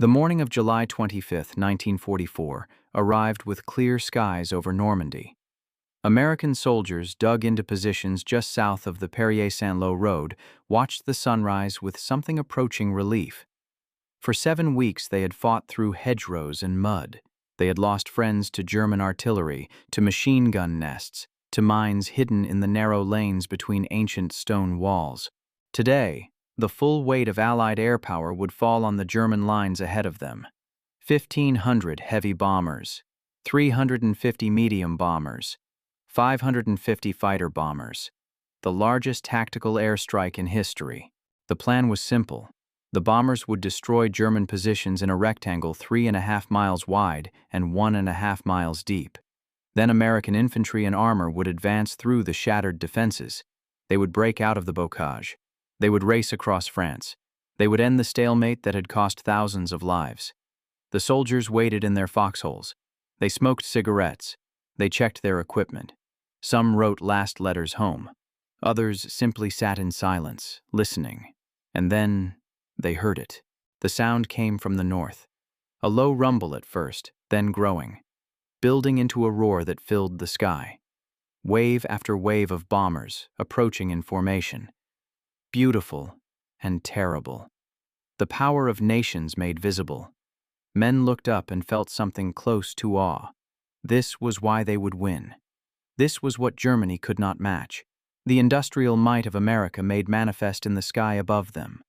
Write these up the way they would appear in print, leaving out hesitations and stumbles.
The morning of July 25, 1944, arrived with clear skies over Normandy. American soldiers dug into positions just south of the Perrier-Saint-Lô road, watched the sunrise with something approaching relief. For 7 weeks they had fought through hedgerows and mud. They had lost friends to German artillery, to machine gun nests, to mines hidden in the narrow lanes between ancient stone walls. Today, the full weight of Allied air power would fall on the German lines ahead of them. 1,500 heavy bombers, 350 medium bombers, 550 fighter bombers. The largest tactical airstrike in history. The plan was simple. The bombers would destroy German positions in a rectangle 3.5 miles wide and 1.5 miles deep. Then American infantry and armor would advance through the shattered defenses. They would break out of the bocage. They would race across France. They would end the stalemate that had cost thousands of lives. The soldiers waited in their foxholes. They smoked cigarettes. They checked their equipment. Some wrote last letters home. Others simply sat in silence, listening. And then they heard it. The sound came from the north. A low rumble at first, then growing, building into a roar that filled the sky. Wave after wave of bombers, approaching in formation. Beautiful and terrible. The power of nations made visible. Men looked up and felt something close to awe. This was why they would win. This was what Germany could not match. The industrial might of America made manifest in the sky above them.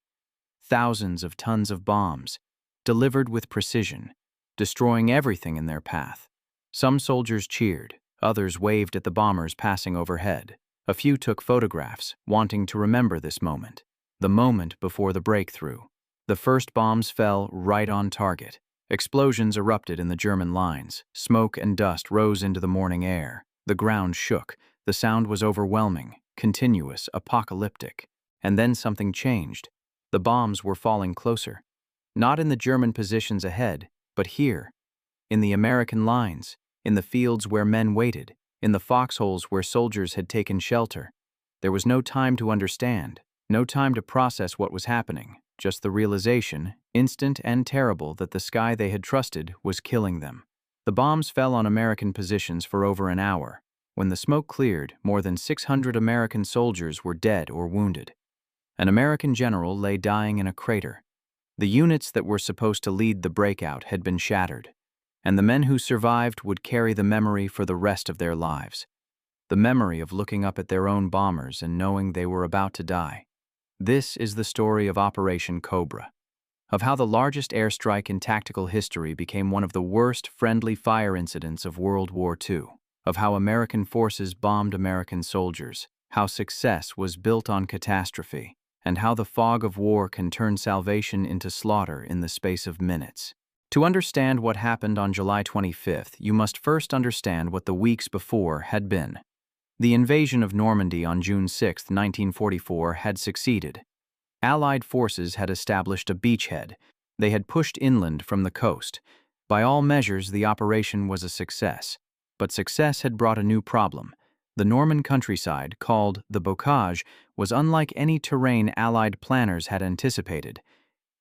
Thousands of tons of bombs, delivered with precision, destroying everything in their path. Some soldiers cheered, others waved at the bombers passing overhead. A few took photographs, wanting to remember this moment, the moment before the breakthrough. The first bombs fell right on target. Explosions erupted in the German lines. Smoke and dust rose into the morning air. The ground shook. The sound was overwhelming, continuous, apocalyptic. And then something changed. The bombs were falling closer. Not in the German positions ahead, but here. In the American lines, in the fields where men waited, in the foxholes where soldiers had taken shelter. There was no time to understand, no time to process what was happening, just the realization, instant and terrible, that the sky they had trusted was killing them. The bombs fell on American positions for over an hour. When the smoke cleared, more than 600 American soldiers were dead or wounded. An American general lay dying in a crater. The units that were supposed to lead the breakout had been shattered, and the men who survived would carry the memory for the rest of their lives. The memory of looking up at their own bombers and knowing they were about to die. This is the story of Operation Cobra, of how the largest airstrike in tactical history became one of the worst friendly fire incidents of World War II, of how American forces bombed American soldiers, how success was built on catastrophe, and how the fog of war can turn salvation into slaughter in the space of minutes. To understand what happened on July 25th, you must first understand what the weeks before had been. The invasion of Normandy on June 6, 1944, had succeeded. Allied forces had established a beachhead. They had pushed inland from the coast. By all measures, the operation was a success. But success had brought a new problem. The Norman countryside, called the bocage, was unlike any terrain Allied planners had anticipated.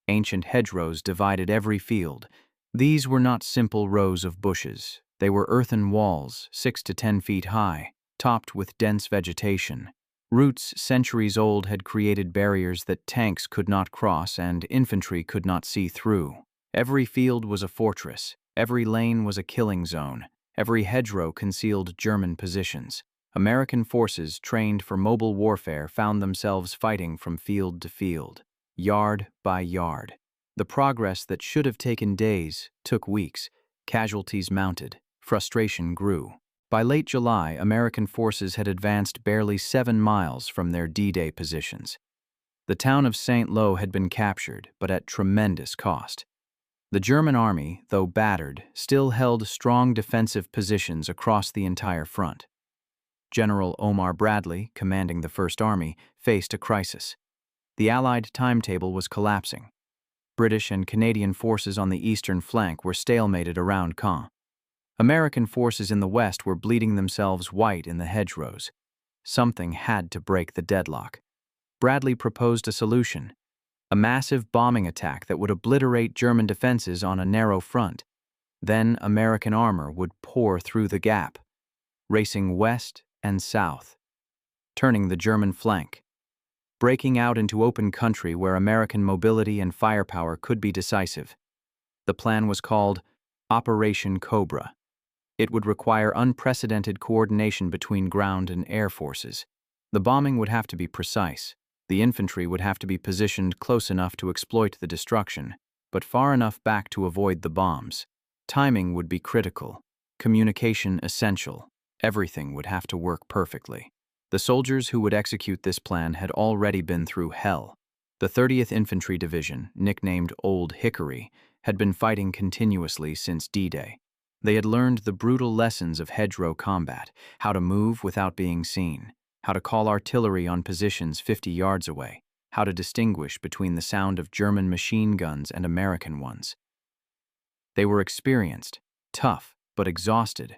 Ancient hedgerows divided every field. These were not simple rows of bushes. They were earthen walls, 6 to 10 feet high, topped with dense vegetation. Roots centuries old had created barriers that tanks could not cross and infantry could not see through. Every field was a fortress. Every lane was a killing zone. Every hedgerow concealed German positions. American forces trained for mobile warfare found themselves fighting from field to field, yard by yard. The progress that should have taken days took weeks. Casualties mounted. Frustration grew. By late July, American forces had advanced barely 7 miles from their D-Day positions. The town of Saint-Lô had been captured, but at tremendous cost. The German army, though battered, still held strong defensive positions across the entire front. General Omar Bradley, commanding the First Army, faced a crisis. The Allied timetable was collapsing. British and Canadian forces on the eastern flank were stalemated around Caen. American forces in the west were bleeding themselves white in the hedgerows. Something had to break the deadlock. Bradley proposed a solution. A massive bombing attack that would obliterate German defenses on a narrow front. Then American armor would pour through the gap, racing west and south, turning the German flank, breaking out into open country where American mobility and firepower could be decisive. The plan was called Operation Cobra. It would require unprecedented coordination between ground and air forces. The bombing would have to be precise. The infantry would have to be positioned close enough to exploit the destruction, but far enough back to avoid the bombs. Timing would be critical, communication essential. Everything would have to work perfectly. The soldiers who would execute this plan had already been through hell. The 30th Infantry Division, nicknamed Old Hickory, had been fighting continuously since D-Day. They had learned the brutal lessons of hedgerow combat, how to move without being seen, how to call artillery on positions 50 yards away, how to distinguish between the sound of German machine guns and American ones. They were experienced, tough, but exhausted.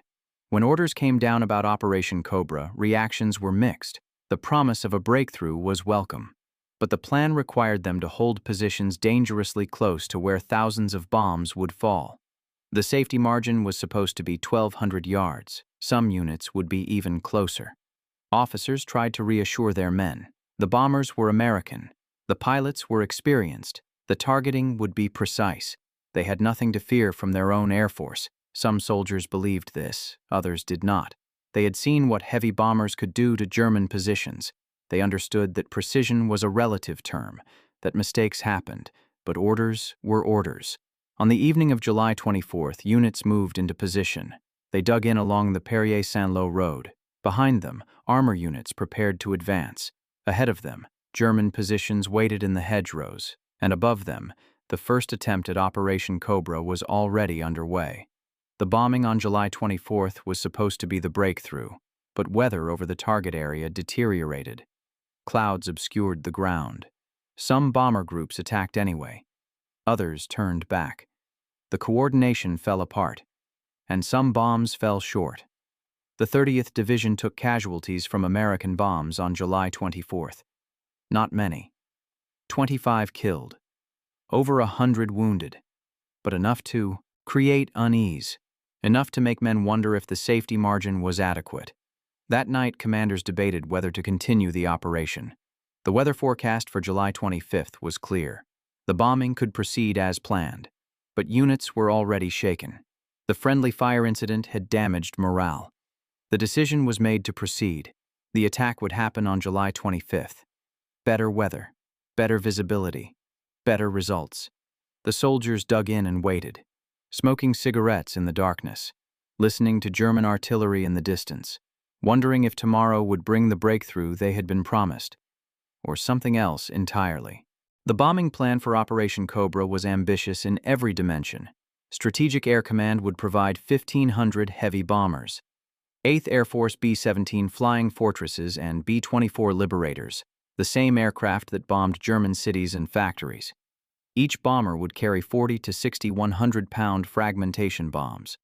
When orders came down about Operation Cobra, reactions were mixed. The promise of a breakthrough was welcome, but the plan required them to hold positions dangerously close to where thousands of bombs would fall. The safety margin was supposed to be 1,200 yards. Some units would be even closer. Officers tried to reassure their men. The bombers were American. The pilots were experienced. The targeting would be precise. They had nothing to fear from their own Air Force. Some soldiers believed this, others did not. They had seen what heavy bombers could do to German positions. They understood that precision was a relative term, that mistakes happened, but orders were orders. On the evening of July 24th, units moved into position. They dug in along the Perrier-Saint-Lô road. Behind them, armor units prepared to advance. Ahead of them, German positions waited in the hedgerows, and above them, the first attempt at Operation Cobra was already underway. The bombing on July 24th was supposed to be the breakthrough, but weather over the target area deteriorated. Clouds obscured the ground. Some bomber groups attacked anyway. Others turned back. The coordination fell apart, and some bombs fell short. The 30th Division took casualties from American bombs on July 24th. Not many. 25 killed. Over 100 wounded. But enough to create unease. Enough to make men wonder if the safety margin was adequate. That night, commanders debated whether to continue the operation. The weather forecast for July 25th was clear. The bombing could proceed as planned, but units were already shaken. The friendly fire incident had damaged morale. The decision was made to proceed. The attack would happen on July 25th. Better weather, better visibility, better results. The soldiers dug in and waited, smoking cigarettes in the darkness, listening to German artillery in the distance, wondering if tomorrow would bring the breakthrough they had been promised, or something else entirely. The bombing plan for Operation Cobra was ambitious in every dimension. Strategic Air Command would provide 1,500 heavy bombers, 8th Air Force B-17 Flying Fortresses and B-24 Liberators, the same aircraft that bombed German cities and factories. Each bomber would carry 40 to 60 100-pound fragmentation bombs.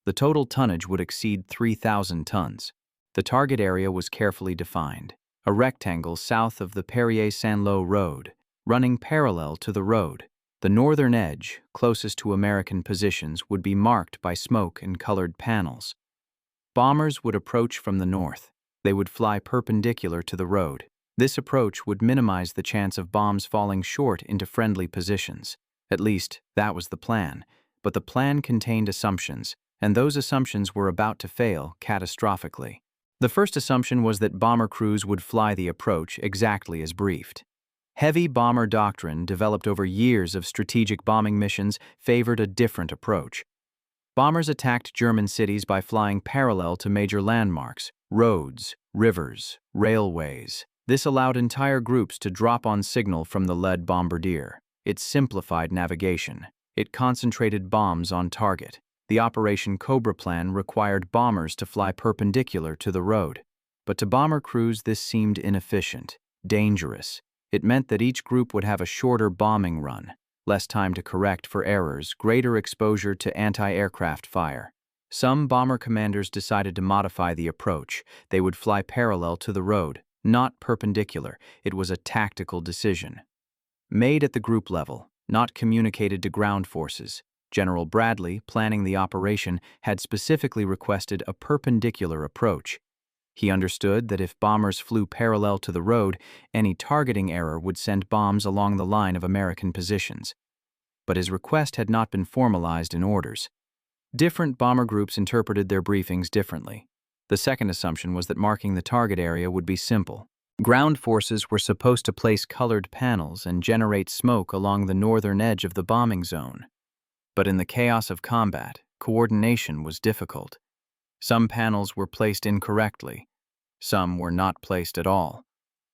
The total tonnage would exceed 3,000 tons. The target area was carefully defined, a rectangle south of the Perrier-Saint-Lô road, running parallel to the road. The northern edge, closest to American positions, would be marked by smoke and colored panels. Bombers would approach from the north. They would fly perpendicular to the road. This approach would minimize the chance of bombs falling short into friendly positions. At least, that was the plan. But the plan contained assumptions, and those assumptions were about to fail catastrophically. The first assumption was that bomber crews would fly the approach exactly as briefed. Heavy bomber doctrine, developed over years of strategic bombing missions, favored a different approach. Bombers attacked German cities by flying parallel to major landmarks, roads, rivers, railways. This allowed entire groups to drop on signal from the lead bombardier. It simplified navigation. It concentrated bombs on target. The Operation Cobra plan required bombers to fly perpendicular to the road. But to bomber crews, this seemed inefficient, dangerous. It meant that each group would have a shorter bombing run, less time to correct for errors, greater exposure to anti-aircraft fire. Some bomber commanders decided to modify the approach. They would fly parallel to the road, not perpendicular. It was a tactical decision. made at the group level, not communicated to ground forces. General Bradley, planning the operation, had specifically requested a perpendicular approach. He understood that if bombers flew parallel to the road, any targeting error would send bombs along the line of American positions. But his request had not been formalized in orders. Different bomber groups interpreted their briefings differently. The second assumption was that marking the target area would be simple. Ground forces were supposed to place colored panels and generate smoke along the northern edge of the bombing zone. But in the chaos of combat, coordination was difficult. Some panels were placed incorrectly, some were not placed at all,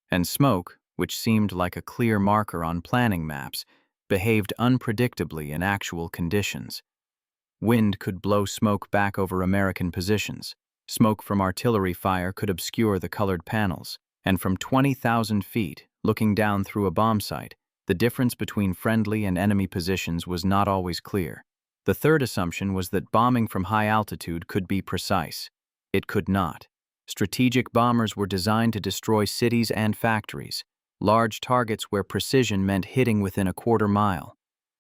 and smoke, which seemed like a clear marker on planning maps, behaved unpredictably in actual conditions. Wind could blow smoke back over American positions. Smoke from artillery fire could obscure the colored panels, and from 20,000 feet, looking down through a bomb site, the difference between friendly and enemy positions was not always clear. The third assumption was that bombing from high altitude could be precise. It could not. Strategic bombers were designed to destroy cities and factories, large targets where precision meant hitting within a quarter mile.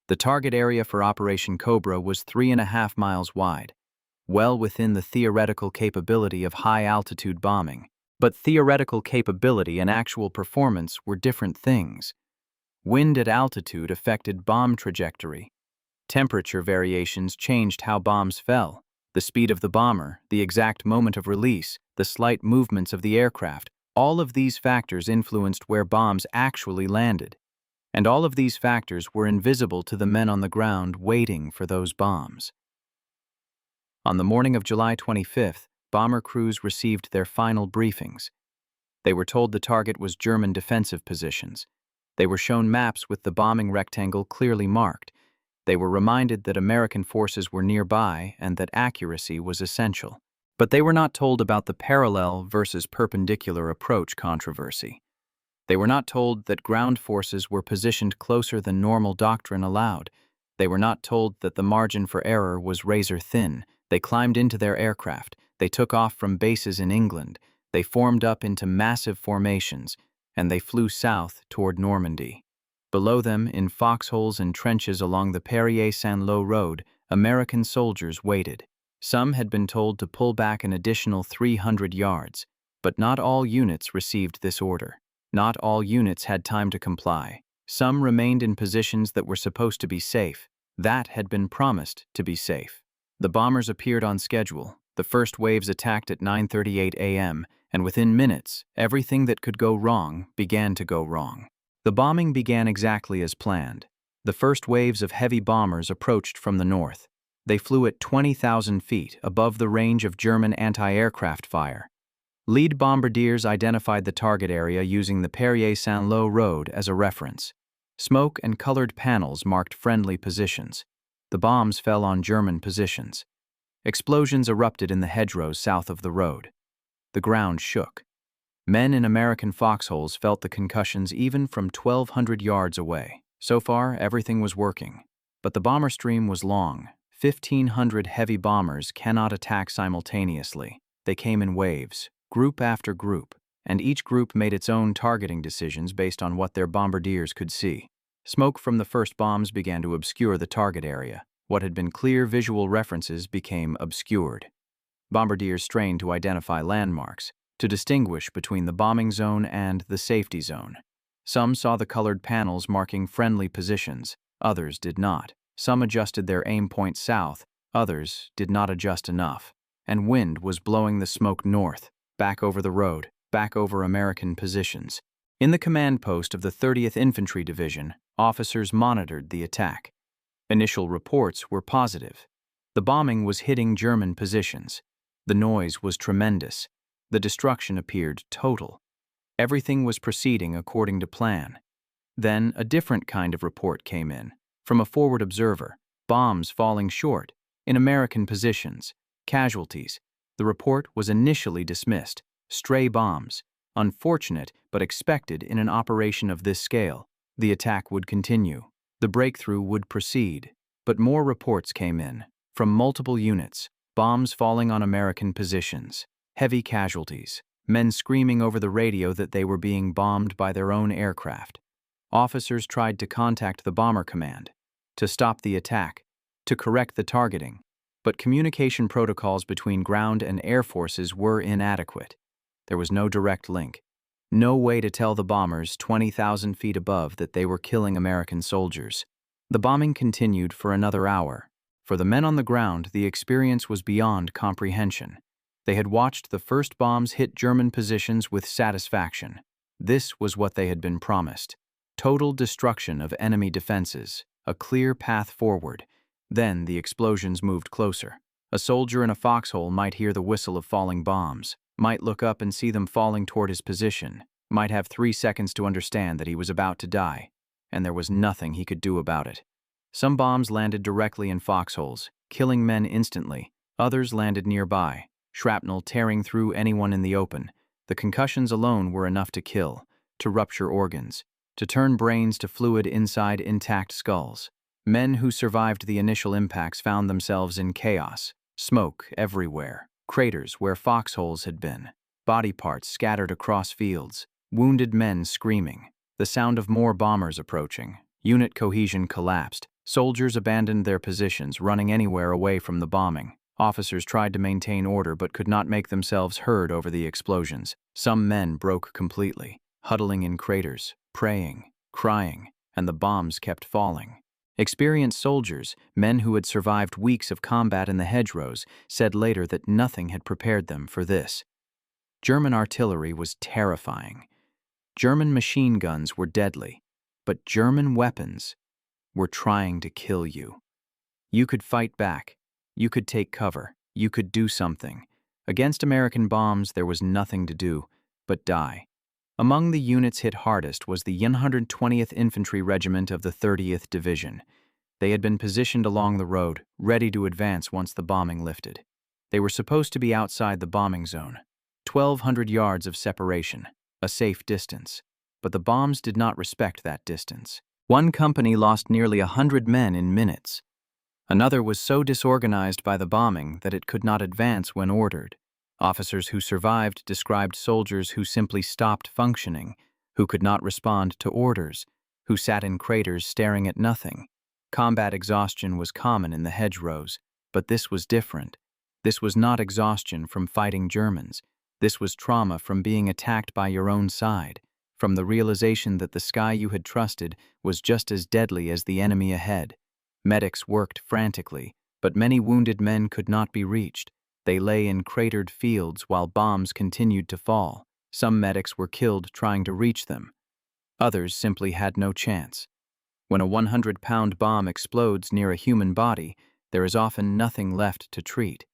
The target area for Operation Cobra was 3.5 miles wide, well within the theoretical capability of high-altitude bombing. But theoretical capability and actual performance were different things. Wind at altitude affected bomb trajectory. Temperature variations changed how bombs fell. The speed of the bomber, the exact moment of release, the slight movements of the aircraft, all of these factors influenced where bombs actually landed. And all of these factors were invisible to the men on the ground waiting for those bombs. On the morning of July 25th, bomber crews received their final briefings. They were told the target was German defensive positions. They were shown maps with the bombing rectangle clearly marked. They were reminded that American forces were nearby and that accuracy was essential. But they were not told about the parallel versus perpendicular approach controversy. They were not told that ground forces were positioned closer than normal doctrine allowed. They were not told that the margin for error was razor thin. They climbed into their aircraft. They took off from bases in England. They formed up into massive formations, and they flew south toward Normandy. Below them, in foxholes and trenches along the Perrier-Saint-Lô road, American soldiers waited. Some had been told to pull back an additional 300 yards, but not all units received this order. Not all units had time to comply. Some remained in positions that were supposed to be safe. That had been promised to be safe. The bombers appeared on schedule. The first waves attacked at 9:38 a.m., and within minutes, everything that could go wrong began to go wrong. The bombing began exactly as planned. The first waves of heavy bombers approached from the north. They flew at 20,000 feet above the range of German anti-aircraft fire. Lead bombardiers identified the target area using the Perrier-Saint-Lô road as a reference. Smoke and colored panels marked friendly positions. The bombs fell on German positions. Explosions erupted in the hedgerows south of the road. The ground shook. Men in American foxholes felt the concussions even from 1,200 yards away. So far, everything was working. But the bomber stream was long. 1,500 heavy bombers cannot attack simultaneously. They came in waves, group after group, and each group made its own targeting decisions based on what their bombardiers could see. Smoke from the first bombs began to obscure the target area. What had been clear visual references became obscured. Bombardiers strained to identify landmarks, to distinguish between the bombing zone and the safety zone. Some saw the colored panels marking friendly positions, others did not. Some adjusted their aim point south, others did not adjust enough. And wind was blowing the smoke north, back over the road, back over American positions. In the command post of the 30th Infantry Division, officers monitored the attack. Initial reports were positive. The bombing was hitting German positions. The noise was tremendous. The destruction appeared total. Everything was proceeding according to plan. Then a different kind of report came in, from a forward observer. Bombs falling short, in American positions, casualties. The report was initially dismissed. Stray bombs. Unfortunate, but expected in an operation of this scale. The attack would continue. The breakthrough would proceed. But more reports came in, from multiple units. Bombs falling on American positions. Heavy casualties. Men screaming over the radio that they were being bombed by their own aircraft. Officers tried to contact the bomber command, to stop the attack, to correct the targeting, but communication protocols between ground and air forces were inadequate. There was no direct link, no way to tell the bombers 20,000 feet above that they were killing American soldiers. The bombing continued for another hour. For the men on the ground, the experience was beyond comprehension. They had watched the first bombs hit German positions with satisfaction. This was what they had been promised: total destruction of enemy defenses, a clear path forward. Then the explosions moved closer. A soldier in a foxhole might hear the whistle of falling bombs, might look up and see them falling toward his position, might have 3 seconds to understand that he was about to die, and there was nothing he could do about it. Some bombs landed directly in foxholes, killing men instantly. Others landed nearby, shrapnel tearing through anyone in the open. The concussions alone were enough to kill, to rupture organs, to turn brains to fluid inside intact skulls. Men who survived the initial impacts found themselves in chaos, smoke everywhere, craters where foxholes had been, body parts scattered across fields, wounded men screaming, the sound of more bombers approaching. Unit cohesion collapsed. Soldiers abandoned their positions, running anywhere away from the bombing. Officers tried to maintain order but could not make themselves heard over the explosions. Some men broke completely, huddling in craters, praying, crying, and the bombs kept falling. Experienced soldiers, men who had survived weeks of combat in the hedgerows, said later that nothing had prepared them for this. German artillery was terrifying. German machine guns were deadly, but German weapons were trying to kill you. You could fight back. You could take cover. You could do something. Against American bombs, there was nothing to do but die. Among the units hit hardest was the 120th Infantry Regiment of the 30th Division. They had been positioned along the road, ready to advance once the bombing lifted. They were supposed to be outside the bombing zone, 1,200 yards of separation, a safe distance. But the bombs did not respect that distance. One company lost nearly 100 men in minutes. Another was so disorganized by the bombing that it could not advance when ordered. Officers who survived described soldiers who simply stopped functioning, who could not respond to orders, who sat in craters staring at nothing. Combat exhaustion was common in the hedgerows, but this was different. This was not exhaustion from fighting Germans. This was trauma from being attacked by your own side, from the realization that the sky you had trusted was just as deadly as the enemy ahead. Medics worked frantically, but many wounded men could not be reached. They lay in cratered fields while bombs continued to fall. Some medics were killed trying to reach them. Others simply had no chance. When a 100-pound bomb explodes near a human body, there is often nothing left to treat.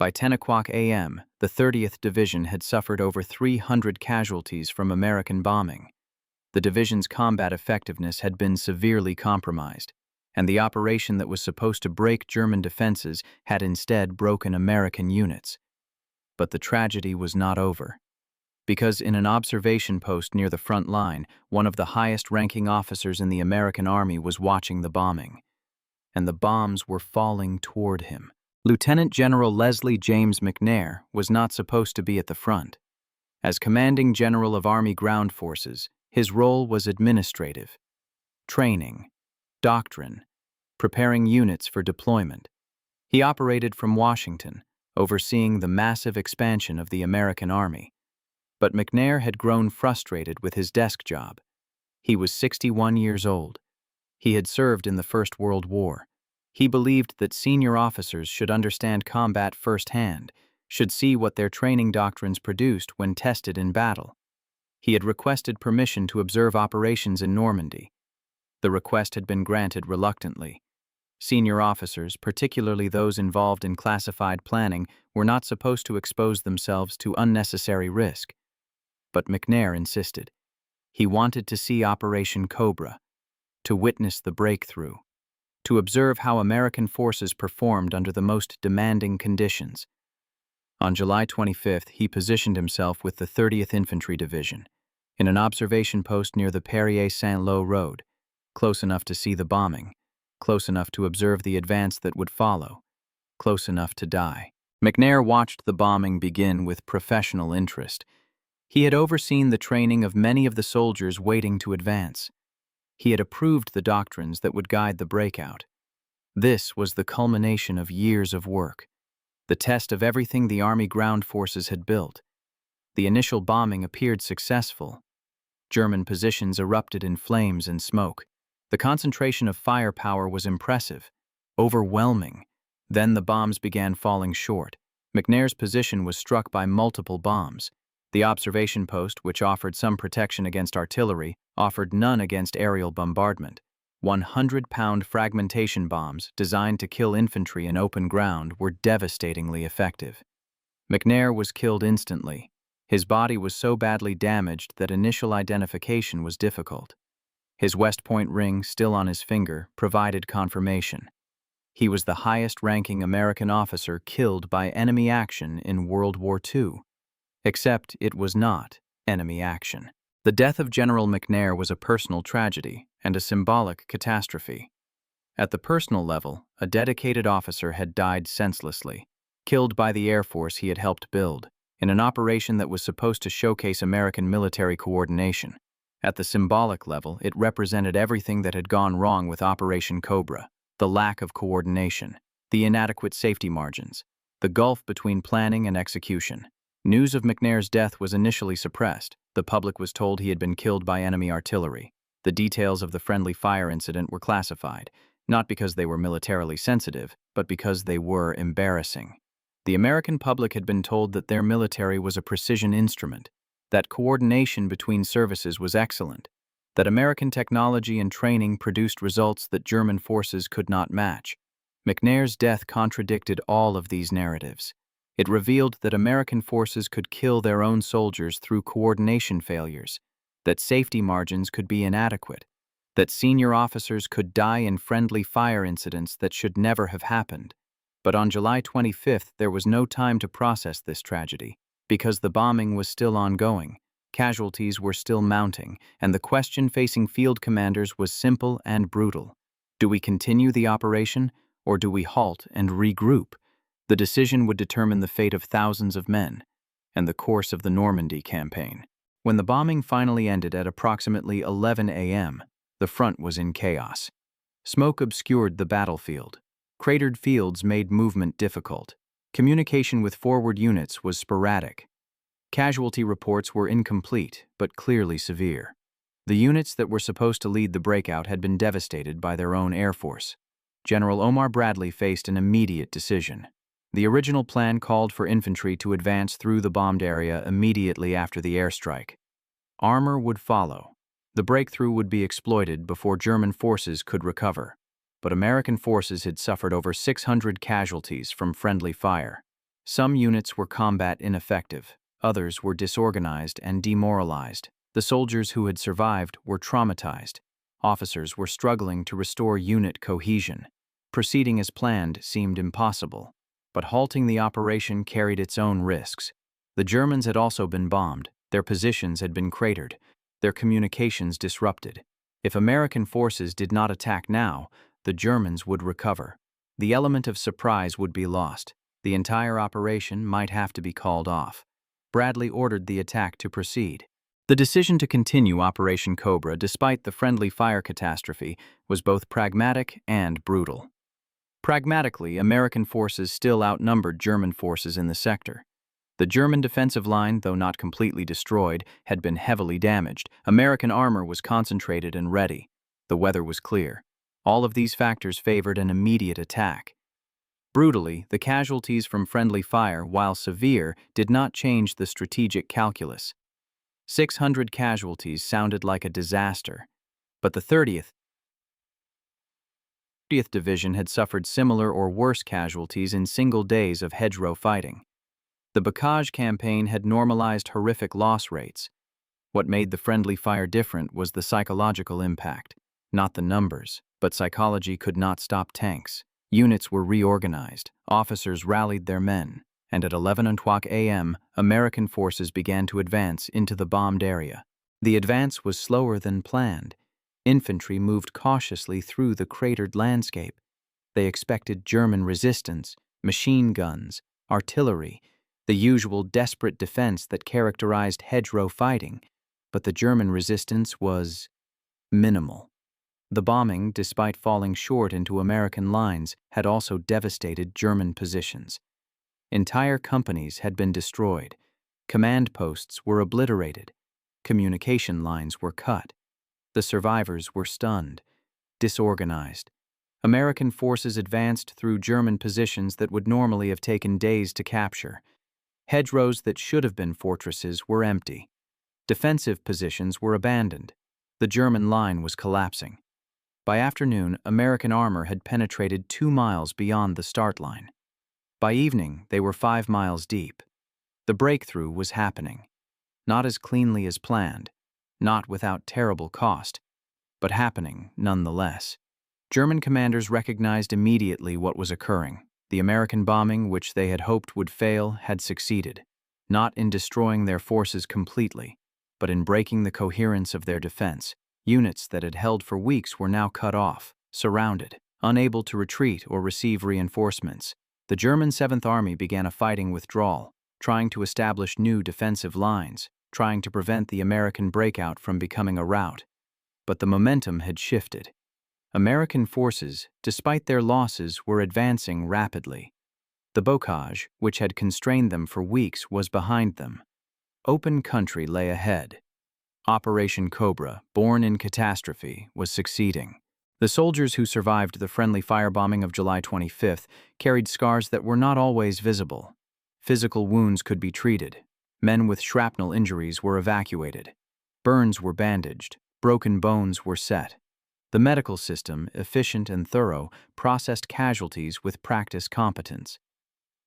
By 10 o'clock a.m., the 30th Division had suffered over 300 casualties from American bombing. The division's combat effectiveness had been severely compromised, and the operation that was supposed to break German defenses had instead broken American units. But the tragedy was not over, because in an observation post near the front line, one of the highest-ranking officers in the American Army was watching the bombing, and the bombs were falling toward him. Lieutenant General Leslie James McNair was not supposed to be at the front. As Commanding General of Army Ground Forces, his role was administrative, training, doctrine, preparing units for deployment. He operated from Washington, overseeing the massive expansion of the American Army. But McNair had grown frustrated with his desk job. He was 61 years old. He had served in the First World War. He believed that senior officers should understand combat firsthand, should see what their training doctrines produced when tested in battle. He had requested permission to observe operations in Normandy. The request had been granted reluctantly. Senior officers, particularly those involved in classified planning, were not supposed to expose themselves to unnecessary risk. But McNair insisted. He wanted to see Operation Cobra, to witness the breakthrough, to observe how American forces performed under the most demanding conditions. On July 25th, he positioned himself with the 30th Infantry Division in an observation post near the Perrier-Saint-Lô road, close enough to see the bombing, close enough to observe the advance that would follow, close enough to die. McNair watched the bombing begin with professional interest. He had overseen the training of many of the soldiers waiting to advance. He had approved the doctrines that would guide the breakout. This was the culmination of years of work, the test of everything the Army ground forces had built. The initial bombing appeared successful. German positions erupted in flames and smoke. The concentration of firepower was impressive, overwhelming. Then the bombs began falling short. McNair's position was struck by multiple bombs. The observation post, which offered some protection against artillery, offered none against aerial bombardment. 100-pound fragmentation bombs, designed to kill infantry in open ground, were devastatingly effective. McNair was killed instantly. His body was so badly damaged that initial identification was difficult. His West Point ring, still on his finger, provided confirmation. He was the highest-ranking American officer killed by enemy action in World War II. Except it was not enemy action. The death of General McNair was a personal tragedy and a symbolic catastrophe. At the personal level, a dedicated officer had died senselessly, killed by the Air Force he had helped build, in an operation that was supposed to showcase American military coordination. At the symbolic level, it represented everything that had gone wrong with Operation Cobra: the lack of coordination, the inadequate safety margins, the gulf between planning and execution. News of McNair's death was initially suppressed. The public was told he had been killed by enemy artillery. The details of the friendly fire incident were classified, not because they were militarily sensitive, but because they were embarrassing. The American public had been told that their military was a precision instrument, that coordination between services was excellent, that American technology and training produced results that German forces could not match. McNair's death contradicted all of these narratives. It revealed that American forces could kill their own soldiers through coordination failures, that safety margins could be inadequate, that senior officers could die in friendly fire incidents that should never have happened. But on July 25th, there was no time to process this tragedy, because the bombing was still ongoing, casualties were still mounting, and the question facing field commanders was simple and brutal. Do we continue the operation, or do we halt and regroup? The decision would determine the fate of thousands of men and the course of the Normandy campaign. When the bombing finally ended at approximately 11 a.m., the front was in chaos. Smoke obscured the battlefield. Cratered fields made movement difficult. Communication with forward units was sporadic. Casualty reports were incomplete, but clearly severe. The units that were supposed to lead the breakout had been devastated by their own Air Force. General Omar Bradley faced an immediate decision. The original plan called for infantry to advance through the bombed area immediately after the airstrike. Armor would follow. The breakthrough would be exploited before German forces could recover. But American forces had suffered over 600 casualties from friendly fire. Some units were combat ineffective, others were disorganized and demoralized. The soldiers who had survived were traumatized. Officers were struggling to restore unit cohesion. Proceeding as planned seemed impossible. But halting the operation carried its own risks. The Germans had also been bombed, their positions had been cratered, their communications disrupted. If American forces did not attack now, the Germans would recover. The element of surprise would be lost. The entire operation might have to be called off. Bradley ordered the attack to proceed. The decision to continue Operation Cobra despite the friendly fire catastrophe was both pragmatic and brutal. Pragmatically, American forces still outnumbered German forces in the sector. The German defensive line, though not completely destroyed, had been heavily damaged. American armor was concentrated and ready. The weather was clear. All of these factors favored an immediate attack. Brutally, the casualties from friendly fire, while severe, did not change the strategic calculus. 600 casualties sounded like a disaster, but the 30th Division had suffered similar or worse casualties in single days of hedgerow fighting. The Bocage campaign had normalized horrific loss rates. What made the friendly fire different was the psychological impact, not the numbers, but psychology could not stop tanks. Units were reorganized, officers rallied their men, and at 11:00 a.m., American forces began to advance into the bombed area. The advance was slower than planned. Infantry moved cautiously through the cratered landscape. They expected German resistance, machine guns, artillery, the usual desperate defense that characterized hedgerow fighting, but the German resistance was minimal. The bombing, despite falling short into American lines, had also devastated German positions. Entire companies had been destroyed. Command posts were obliterated. Communication lines were cut. The survivors were stunned, disorganized. American forces advanced through German positions that would normally have taken days to capture. Hedgerows that should have been fortresses were empty. Defensive positions were abandoned. The German line was collapsing. By afternoon, American armor had penetrated 2 miles beyond the start line. By evening, they were 5 miles deep. The breakthrough was happening. Not as cleanly as planned, not without terrible cost, but happening nonetheless. German commanders recognized immediately what was occurring. The American bombing, which they had hoped would fail, had succeeded, not in destroying their forces completely, but in breaking the coherence of their defense. Units that had held for weeks were now cut off, surrounded, unable to retreat or receive reinforcements. The German 7th Army began a fighting withdrawal, trying to establish new defensive lines, trying to prevent the American breakout from becoming a rout. But the momentum had shifted. American forces, despite their losses, were advancing rapidly. The bocage, which had constrained them for weeks, was behind them. Open country lay ahead. Operation Cobra, born in catastrophe, was succeeding. The soldiers who survived the friendly firebombing of July 25th carried scars that were not always visible. Physical wounds could be treated. Men with shrapnel injuries were evacuated. Burns were bandaged. Broken bones were set. The medical system, efficient and thorough, processed casualties with practice competence.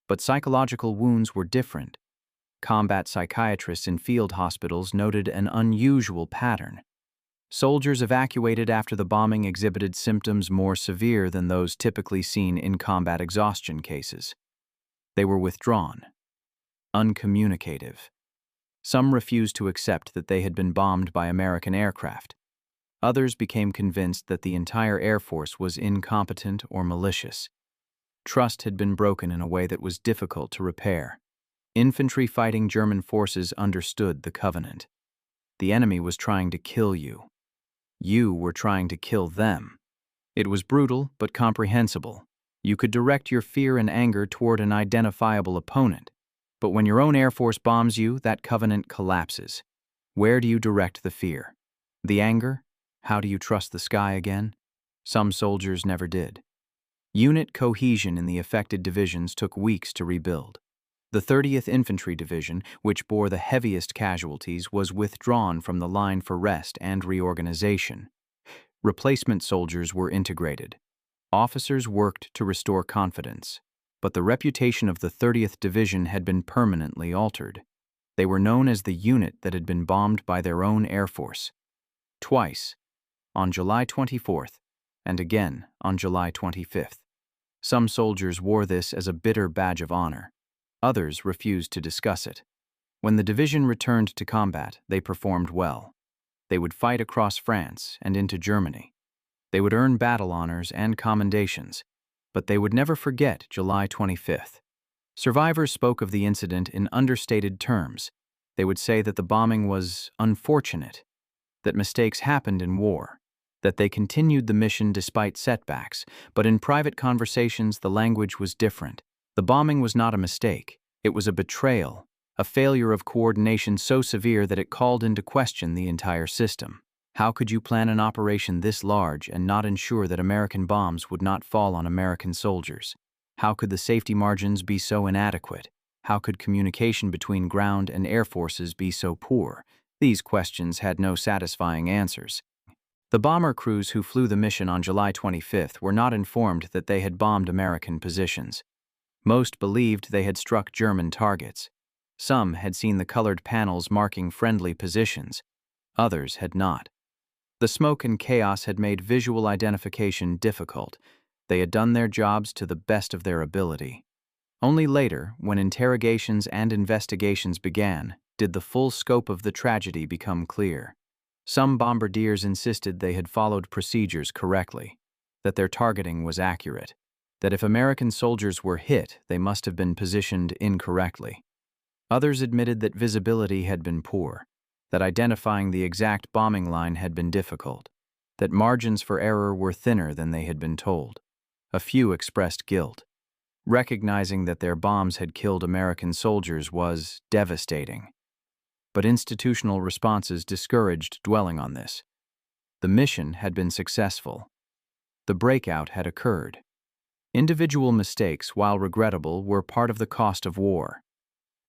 But psychological wounds were different. Combat psychiatrists in field hospitals noted an unusual pattern. Soldiers evacuated after the bombing exhibited symptoms more severe than those typically seen in combat exhaustion cases. They were withdrawn, uncommunicative. Some refused to accept that they had been bombed by American aircraft. Others became convinced that the entire Air Force was incompetent or malicious. Trust had been broken in a way that was difficult to repair. Infantry fighting German forces understood the covenant. The enemy was trying to kill you. You were trying to kill them. It was brutal but comprehensible. You could direct your fear and anger toward an identifiable opponent. But when your own Air Force bombs you, that covenant collapses. Where do you direct the fear? The anger? How do you trust the sky again? Some soldiers never did. Unit cohesion in the affected divisions took weeks to rebuild. The 30th Infantry Division, which bore the heaviest casualties, was withdrawn from the line for rest and reorganization. Replacement soldiers were integrated. Officers worked to restore confidence, but the reputation of the 30th Division had been permanently altered. They were known as the unit that had been bombed by their own Air Force. Twice, on July 24th, and again on July 25th. Some soldiers wore this as a bitter badge of honor. Others refused to discuss it. When the division returned to combat, they performed well. They would fight across France and into Germany. They would earn battle honors and commendations, but they would never forget July 25th. Survivors spoke of the incident in understated terms. They would say that the bombing was unfortunate, that mistakes happened in war, that they continued the mission despite setbacks, but in private conversations the language was different. The bombing was not a mistake. It was a betrayal, a failure of coordination so severe that it called into question the entire system. How could you plan an operation this large and not ensure that American bombs would not fall on American soldiers? How could the safety margins be so inadequate? How could communication between ground and air forces be so poor? These questions had no satisfying answers. The bomber crews who flew the mission on July 25th were not informed that they had bombed American positions. Most believed they had struck German targets. Some had seen the colored panels marking friendly positions. Others had not. The smoke and chaos had made visual identification difficult. They had done their jobs to the best of their ability. Only later, when interrogations and investigations began, did the full scope of the tragedy become clear. Some bombardiers insisted they had followed procedures correctly, that their targeting was accurate, that if American soldiers were hit, they must have been positioned incorrectly. Others admitted that visibility had been poor, that identifying the exact bombing line had been difficult, that margins for error were thinner than they had been told. A few expressed guilt. Recognizing that their bombs had killed American soldiers was devastating. But institutional responses discouraged dwelling on this. The mission had been successful. The breakout had occurred. Individual mistakes, while regrettable, were part of the cost of war.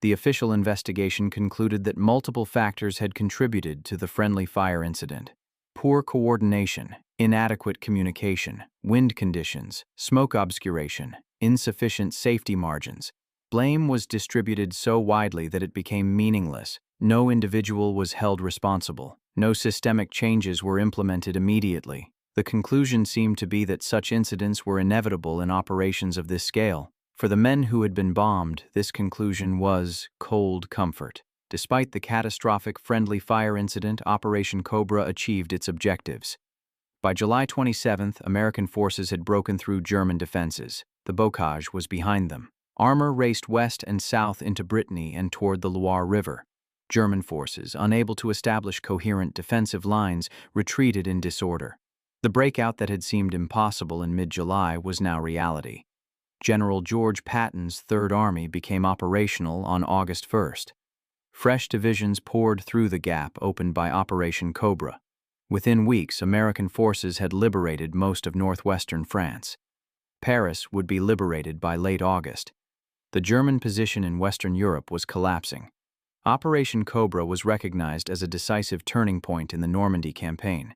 The official investigation concluded that multiple factors had contributed to the friendly fire incident. Poor coordination, inadequate communication, wind conditions, smoke obscuration, insufficient safety margins. Blame was distributed so widely that it became meaningless. No individual was held responsible. No systemic changes were implemented immediately. The conclusion seemed to be that such incidents were inevitable in operations of this scale. For the men who had been bombed, this conclusion was cold comfort. Despite the catastrophic friendly fire incident, Operation Cobra achieved its objectives. By July 27th, American forces had broken through German defenses. The bocage was behind them. Armor raced west and south into Brittany and toward the Loire River. German forces, unable to establish coherent defensive lines, retreated in disorder. The breakout that had seemed impossible in mid-July was now reality. General George Patton's Third Army became operational on August 1st. Fresh divisions poured through the gap opened by Operation Cobra. Within weeks, American forces had liberated most of northwestern France. Paris would be liberated by late August. The German position in Western Europe was collapsing. Operation Cobra was recognized as a decisive turning point in the Normandy campaign.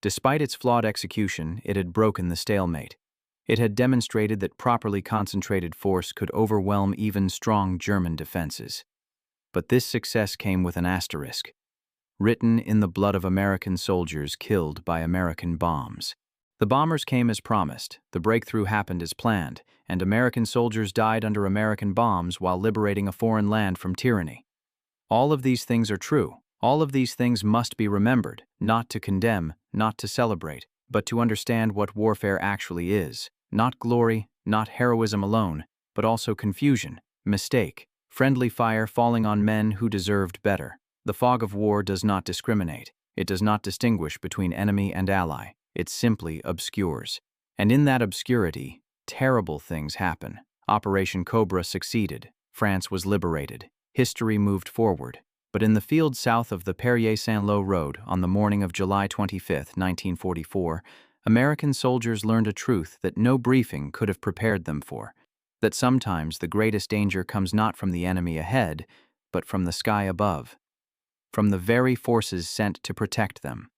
Despite its flawed execution, it had broken the stalemate. It had demonstrated that properly concentrated force could overwhelm even strong German defenses. But this success came with an asterisk, written in the blood of American soldiers killed by American bombs. The bombers came as promised, the breakthrough happened as planned, and American soldiers died under American bombs while liberating a foreign land from tyranny. All of these things are true. All of these things must be remembered, not to condemn, not to celebrate, but to understand what warfare actually is. Not glory, not heroism alone, but also confusion, mistake, friendly fire falling on men who deserved better. The fog of war does not discriminate. It does not distinguish between enemy and ally. It simply obscures. And in that obscurity, terrible things happen. Operation Cobra succeeded. France was liberated. History moved forward. But in the field south of the Perrier-Saint-Lô road on the morning of July 25, 1944, American soldiers learned a truth that no briefing could have prepared them for, that sometimes the greatest danger comes not from the enemy ahead, but from the sky above, from the very forces sent to protect them.